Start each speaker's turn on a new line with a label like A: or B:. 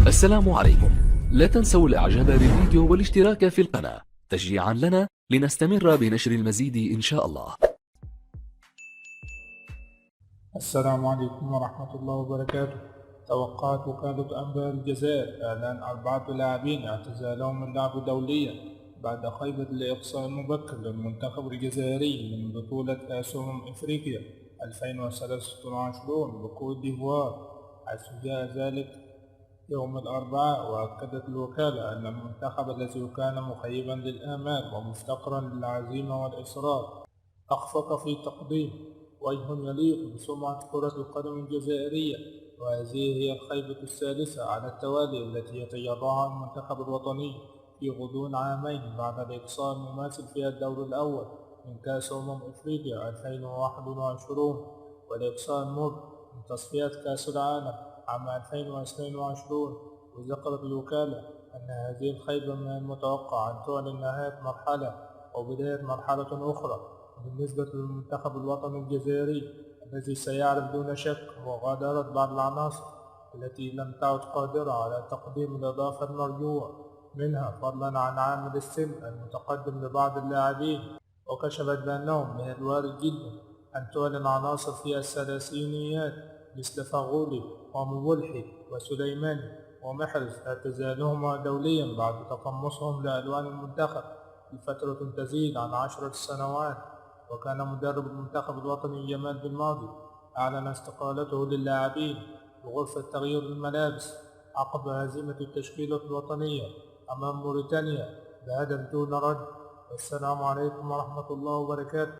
A: السلام عليكم. لا تنسوا الاعجاب بالفيديو والاشتراك في القناة تشجيعا لنا لنستمر بنشر المزيد إن شاء الله.
B: السلام عليكم ورحمة الله وبركاته. توقعت وكالة أنباء الجزائر إعلان 4 لاعبين اعتزالهم اللعب دوليا بعد خيبة الإقصاء المبكر للمنتخب الجزائري من بطولة كأس إفريقيا 2023 بكوت ديفوار، حيث جاء ذلك يوم الأربعاء. وأكدت الوكالة أن المنتخب الذي كان مخيبا للآمال ومفتقرا للعزيمة والإصرار أخفق في تقديم وجه يليق بسمعة كرة القدم الجزائرية، وهذه هي الخيبة الثالثة على التوالي التي يتجرعها المنتخب الوطني في غضون عامين بعد الإقصاء المماثل في الدور الأول من كأس إفريقيا 2021 والإقصاء المر من تصفيات كأس العالم عام 2022. وذكرت الوكالة أن هذه الخيبة من المتوقع أن تعلن نهاية مرحلة وبداية مرحلة أخرى بالنسبة للمنتخب الوطني الجزائري الذي سيعرف دون شك مغادرة بعض العناصر التي لم تعد قادرة على تقديم الإضافة المرجوة منها، فضلا عن عامل السن المتقدم لبعض اللاعبين. وكشفت بأنه من الوارد جدا أن تعلن عناصر في الثلاثينيات مثل فغولي ومبولحي وسليماني ومحرز اعتزالهما دوليا بعد تقمصهم لألوان المنتخب لفترة تزيد عن 10 سنوات. وكان مدرب المنتخب الوطني جمال بالماضي أعلن استقالته للاعبين بغرفة تغيير الملابس عقب هزيمة التشكيلة الوطنية أمام موريتانيا بهدف دون رد. والسلام عليكم ورحمة الله وبركاته.